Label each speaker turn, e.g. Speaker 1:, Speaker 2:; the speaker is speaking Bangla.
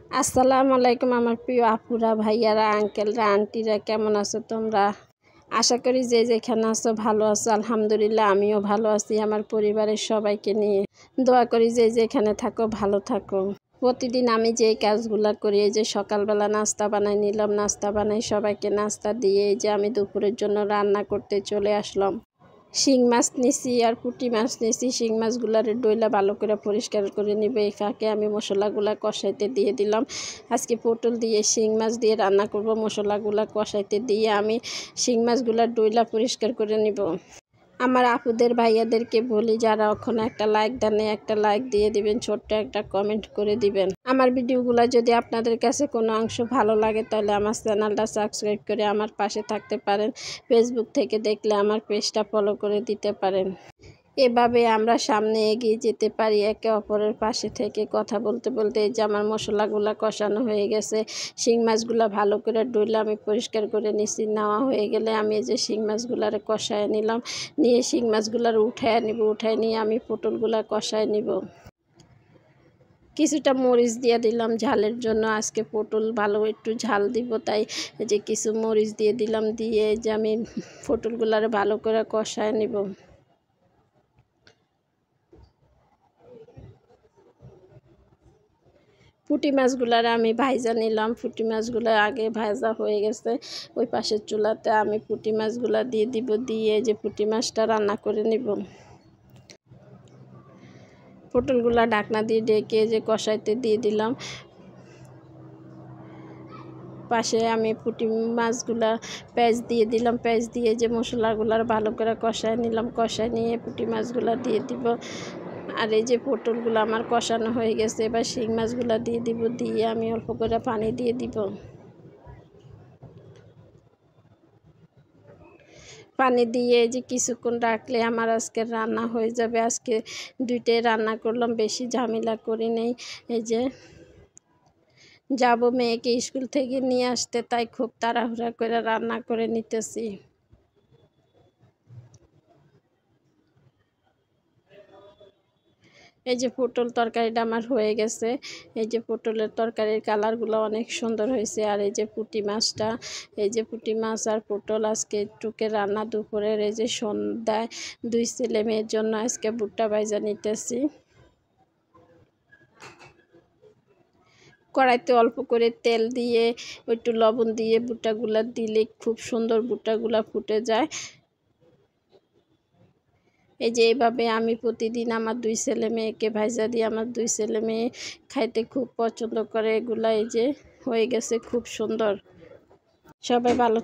Speaker 1: আসসালামু আলাইকুম আমার প্রিয় আপুরা, ভাইয়ারা, আঙ্কেলরা, আন্টিরা, কেমন আছো তোমরা? আশা করি যে যেখানে আছো ভালো আছো। আলহামদুলিল্লাহ আমিও ভালো আছি আমার পরিবারের সবাইকে নিয়ে। দোয়া করি যে যেখানে থাকো ভালো থাকো। প্রতিদিন আমি যে কাজগুলা করি, এই যে সকালবেলা নাস্তা বানাই নিলাম, নাস্তা বানাই সবাইকে নাস্তা দিয়ে এই যে আমি দুপুরের জন্য রান্না করতে চলে আসলাম। শিং মাছ নিছি আর পুঁটি মাছ নিছি। শিং মাছগুলার ডইলা ভালো করে পরিষ্কার করে নিবে। এই ফাঁকে আমি মশলাগুলা কষাইতে দিয়ে দিলাম। আজকে পটল দিয়ে শিং মাছ দিয়ে রান্না করব। মশলাগুলা কষাইতে দিয়ে আমি শিং মাছগুলার ডইলা পরিষ্কার করে নিব। আমার আপুদের ভাইয়াদেরকে বলি, যারা ওখানে একটা লাইক দেন একটা লাইক দিয়ে দিবেন, ছোট্ট একটা কমেন্ট করে দিবেন। আমার ভিডিওগুলো যদি আপনাদের কাছে কোনো অংশ ভালো লাগে তাহলে আমার চ্যানেলটা সাবস্ক্রাইব করে আমার পাশে থাকতে পারেন। ফেসবুক থেকে দেখলে আমার পেজটা ফলো করে দিতে পারেন। এভাবে আমরা সামনে এগিয়ে যেতে পারি একে অপরের পাশে থেকে কথা বলতে বলতে। এই যে আমার মশলাগুলো কষানো হয়ে গেছে। শিং মাছগুলো ভালো করে ধুইলে আমি পরিষ্কার করে নিছি। নেওয়া হয়ে গেলে আমি এই যে শিং মাছগুলার কষায় নিলাম। নিয়ে শিং মাছগুলার উঠায় নিব। উঠায় নিয়ে আমি পটলগুলা কষায় নিব। কিছুটা মরিচ দিয়ে দিলাম ঝালের জন্য। আজকে পটল ভালো একটু ঝাল দিব, তাই যে কিছু মরিচ দিয়ে দিলাম। দিয়ে যে আমি পটলগুলার ভালো করে কষায় নিব। পুঁটি মাছগুলার আমি ভাজা নিলাম। পুঁটি মাছগুলো আগে ভাজা হয়ে গেছে। ওই পাশের চুলাতে আমি পুঁটি মাছগুলা দিয়ে দিব। দিয়ে যে পুঁটি মাছটা রান্না করে নিব। পটলগুলা ঢাকনা দিয়ে ডেকে যে কষাইতে দিয়ে দিলাম। পাশে আমি পুঁটি মাছগুলা পেঁয়াজ দিয়ে দিলাম। পেঁয়াজ দিয়ে যে মশলাগুলার ভালো করে কষায় নিলাম। কষায় নিয়ে পুঁটি মাছগুলা দিয়ে দিব। আর এই যে পটলগুলো আমার কষানো হয়ে গেছে। এবার শিং মাছগুলো দিয়ে দিব। দিয়ে আমি অল্প করে পানি দিয়ে দিব। পানি দিয়ে যে কিছুক্ষণ রাখলে আমার আজকে রান্না হয়ে যাবে। আজকে দুইটাই রান্না করলাম, বেশি ঝামেলা করি নেই। এই যে যাব মেয়েকে স্কুল থেকে নিয়ে আসতে, তাই খুব তাড়াহুড়া করে রান্না করে নিতেছি। এই যে পটল তরকারিটা আমার হয়ে গেছে। এই যে পটলের তরকারির কালারগুলো অনেক সুন্দর হয়েছে। আর এই যে পুঁটি মাছটা, এই যে পুঁটি মাছ আর পটল আজকে টুকে রান্না দুপুরের। এই যে সন্ধ্যায় দুই ছেলে মেয়ের জন্য আজকে ভুট্টা ভাজা নিতেছি। কড়াইতে অল্প করে তেল দিয়ে একটু লবণ দিয়ে ভুট্টাগুলা দিলে খুব সুন্দর ভুট্টাগুলা ফুটে যায়। এই যে এইভাবে আমি প্রতিদিন আমার দুই ছেলে মেয়েকে ভাজা দিই। আমার দুই ছেলে মেয়ে খাইতে খুব পছন্দ করে এগুলা। এই যে হয়ে গেছে খুব সুন্দর। সবাই ভালো